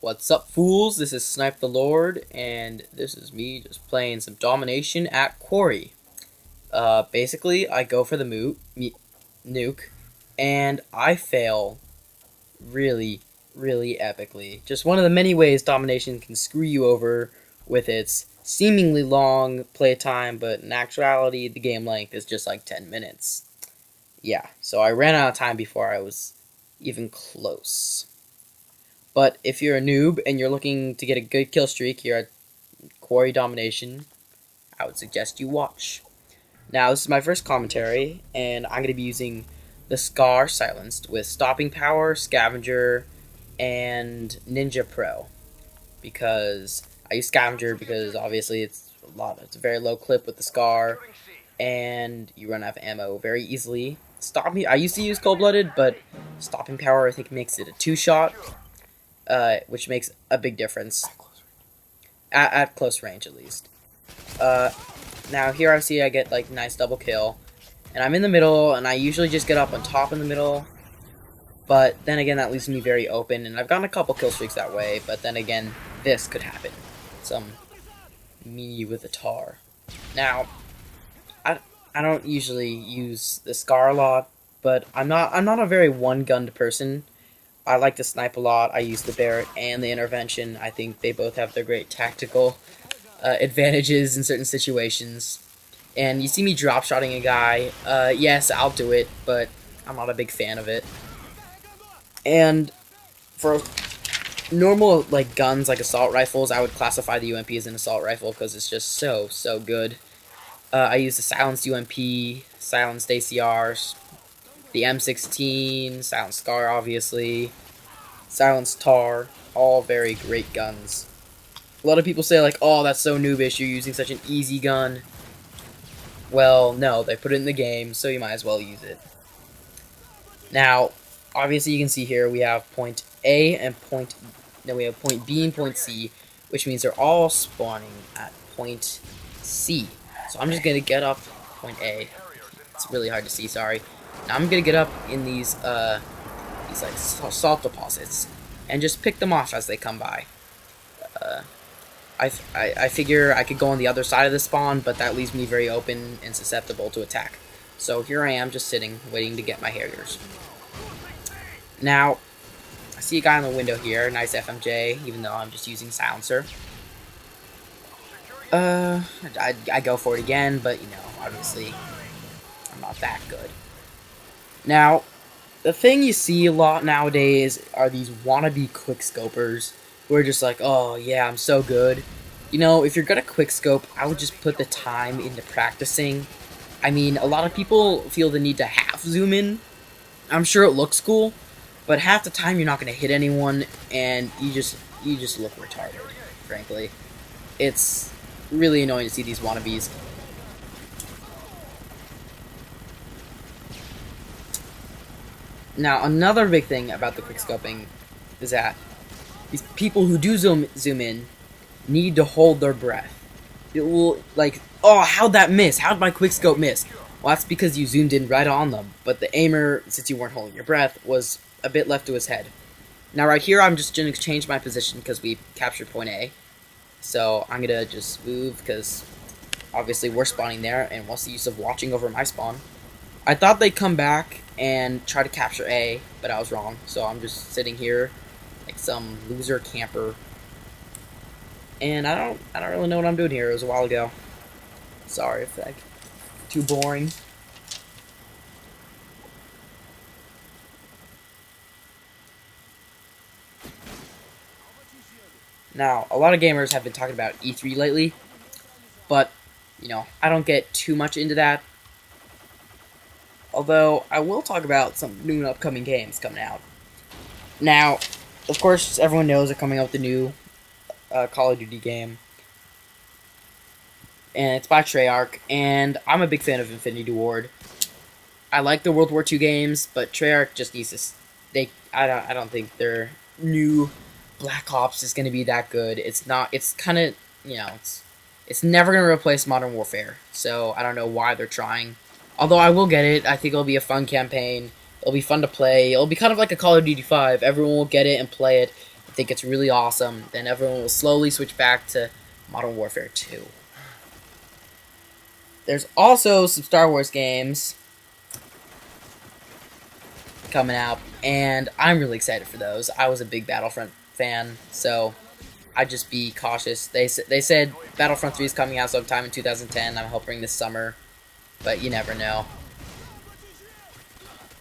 What's up, fools? This is Snipe the Lord, and this is me just playing some domination at Quarry. Basically, I go for the nuke, and I fail really, really epically. Just one of the many ways domination can screw you over with its seemingly long playtime, but in actuality, the game length is just like 10 minutes. Yeah, so I ran out of time before I was even close. But if you're a noob and you're looking to get a good kill streak here at Quarry Domination, I would suggest you watch. Now, this is my first commentary, and I'm going to be using the Scar Silenced with Stopping Power, Scavenger, and Ninja Pro. Because I use Scavenger because obviously it's a very low clip with the Scar, and you run out of ammo very easily. I used to use Cold Blooded, but Stopping Power I think makes it a 2-shot. Which makes a big difference at close range, at least. Now here I see I get like nice double kill, and I'm in the middle, and I usually just get up on top in the middle. But then again, that leaves me very open, and I've gotten a couple kill streaks that way. But then again, this could happen. Some me with a tar. Now, I don't usually use the Scar a lot, but I'm not a very one-gunned person. I like to snipe a lot. I use the Barrett and the Intervention. I think they both have their great tactical advantages in certain situations. And you see me drop-shotting a guy. Yes, I'll do it, but I'm not a big fan of it. And for normal like guns like assault rifles, I would classify the UMP as an assault rifle because it's just so good. I use the silenced UMP, silenced ACRs, the M16, silenced Scar, obviously, silenced Tar, all very great guns. A lot of people say, like, oh, that's so noobish, you're using such an easy gun. Well, no, they put it in the game, so you might as well use it. Now, obviously you can see here we have point A and then we have point B and point C, which means they're all spawning at point C. So I'm just going to get up point A. It's really hard to see, sorry. Now I'm gonna get up in these like salt deposits and just pick them off as they come by. I figure I could go on the other side of the spawn, but that leaves me very open and susceptible to attack. So here I am, just sitting, waiting to get my Harriers. Now, I see a guy in the window here, nice FMJ, even though I'm just using silencer. I go for it again, but you know, obviously, I'm not that good. Now, the thing you see a lot nowadays are these wannabe quickscopers who are just like, oh yeah, I'm so good. You know, if you're gonna quickscope, I would just put the time into practicing. I mean, a lot of people feel the need to half zoom in. I'm sure it looks cool, but half the time you're not gonna hit anyone, and you just look retarded, frankly. It's really annoying to see these wannabes. Now, another big thing about the quickscoping is that these people who do zoom in need to hold their breath. It will, like, oh, how'd that miss? How'd my quickscope miss? Well, that's because you zoomed in right on them, but the aimer, since you weren't holding your breath, was a bit left to his head. Now, right here, I'm just going to change my position because we captured point A. So, I'm going to just move because, obviously, we're spawning there, and what's the use of watching over my spawn? I thought they'd come back and try to capture A, but I was wrong. So I'm just sitting here like some loser camper. And I don't really know what I'm doing here. It was a while ago. Sorry if that's too boring. Now, a lot of gamers have been talking about E3 lately, but you know, I don't get too much into that. Although, I will talk about some new and upcoming games coming out. Now, of course, everyone knows they're coming out with the new Call of Duty game. And it's by Treyarch, and I'm a big fan of Infinity Ward. I like the World War II games, but Treyarch just needs to... I don't think their new Black Ops is going to be that good. It's not... It's kind of... You know, it's never going to replace Modern Warfare. So, I don't know why they're trying. Although I will get it. I think it'll be a fun campaign. It'll be fun to play. It'll be kind of like a Call of Duty 5. Everyone will get it and play it. think it's really awesome, then everyone will slowly switch back to Modern Warfare 2. There's also some Star Wars games coming out, and I'm really excited for those. I was a big Battlefront fan, so I'd just be cautious. They said Battlefront 3 is coming out sometime in 2010. I'm hoping this summer, but you never know.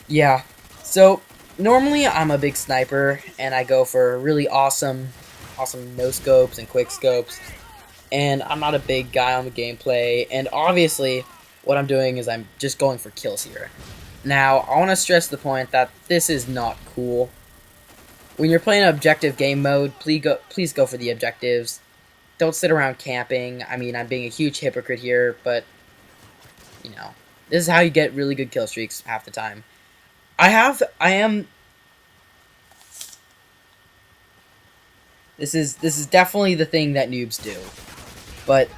Yeah, so normally I'm a big sniper, and I go for really awesome no scopes and quick scopes. And I'm not a big guy on the gameplay, and obviously what I'm doing is I'm just going for kills here. Now, I want to stress the point that this is not cool. When you're playing objective game mode, please go for the objectives. Don't sit around camping. I mean, I'm being a huge hypocrite here, but, you know, this is how you get really good kill streaks half the time. This is definitely the thing that noobs do. But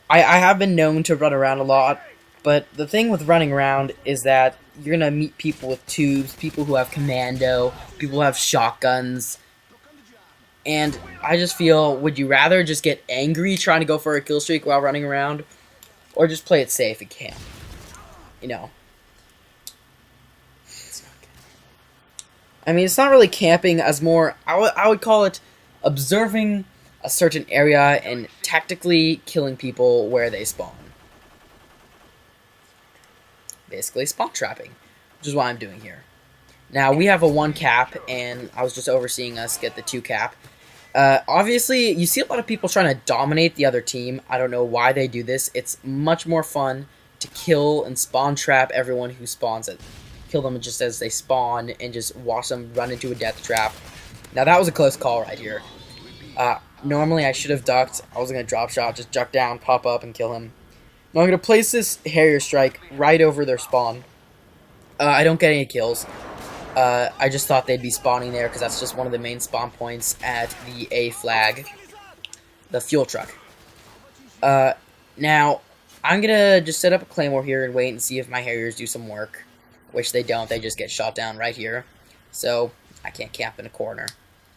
I have been known to run around a lot, but the thing with running around is that you're going to meet people with tubes, people who have commando, people who have shotguns, and I just feel, would you rather just get angry trying to go for a kill streak while running around, or just play it safe and camp? You know. I mean, it's not really camping, as more, I would call it observing a certain area and tactically killing people where they spawn. Basically spawn trapping, which is what I'm doing here. Now, we have a 1 cap, and I was just overseeing us get the 2 cap. Obviously, you see a lot of people trying to dominate the other team. I don't know why they do this. It's much more fun to kill and spawn trap everyone who spawns it. Kill them just as they spawn and just watch them run into a death trap. Now, that was a close call right here. Normally, I should have ducked. I was going to drop shot, just duck down, pop up, and kill him. Now, I'm going to place this Harrier strike right over their spawn. I don't get any kills. I just thought they'd be spawning there because that's just one of the main spawn points at the A flag, the fuel truck. Now, I'm going to just set up a claymore here and wait and see if my Harriers do some work, which they don't. They just get shot down right here. So, I can't camp in a corner.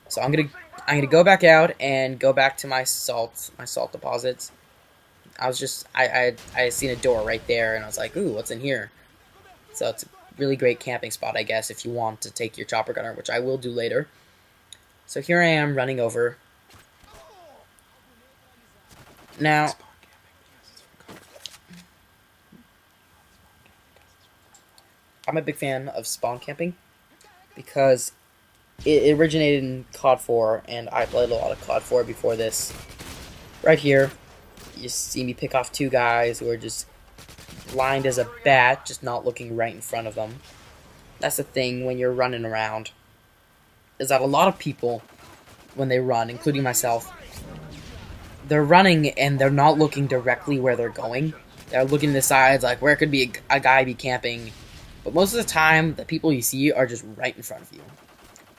So, I'm gonna go back out and go back to my salt deposits. I had seen a door right there, and I was like, ooh, what's in here? So it's a really great camping spot, I guess, if you want to take your chopper gunner, which I will do later. So here I am running over. Now, I'm a big fan of spawn camping because it originated in COD 4, and I played a lot of COD 4 before this. Right here, you see me pick off 2 guys who are just blind as a bat, just not looking right in front of them. That's the thing when you're running around, is that a lot of people, when they run, including myself, they're running and they're not looking directly where they're going. They're looking to the sides, like where could be a guy be camping. But most of the time, the people you see are just right in front of you.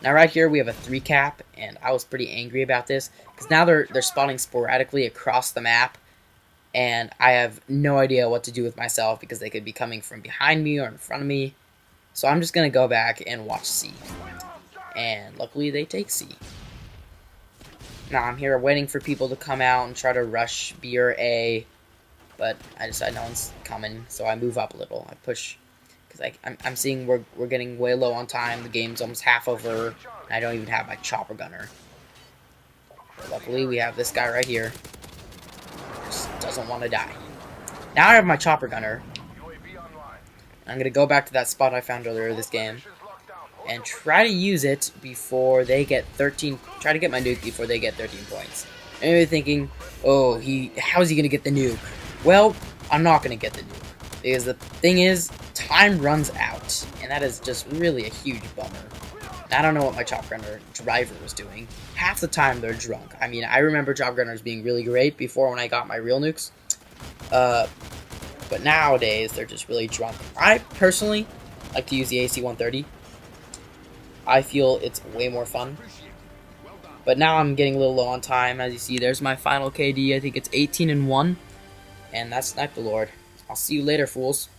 Now right here we have a 3 cap, and I was pretty angry about this because now they're spawning sporadically across the map, and I have no idea what to do with myself because they could be coming from behind me or in front of me. So I'm just gonna go back and watch C, and luckily they take C. Now I'm here waiting for people to come out and try to rush B or A, but I decide no one's coming, so I move up a little. I push. I'm seeing we're getting way low on time. The game's almost half over, and I don't even have my chopper gunner. But luckily, we have this guy right here. Just doesn't want to die. Now I have my chopper gunner. I'm gonna go back to that spot I found earlier this game and try to use it before they get 13. Try to get my nuke before they get 13 points. And you're thinking, oh, how's he gonna get the nuke? Well, I'm not gonna get the nuke. Because the thing is, time runs out, and that is just really a huge bummer. I don't know what my chopper gunner driver was doing. Half the time they're drunk. I mean, I remember chopper gunners being really great before when I got my real nukes. But nowadays, they're just really drunk. I personally like to use the AC-130. I feel it's way more fun. But now I'm getting a little low on time. As you see, there's my final KD. I think it's 18-1. And that's Snipe the Lord. I'll see you later, fools.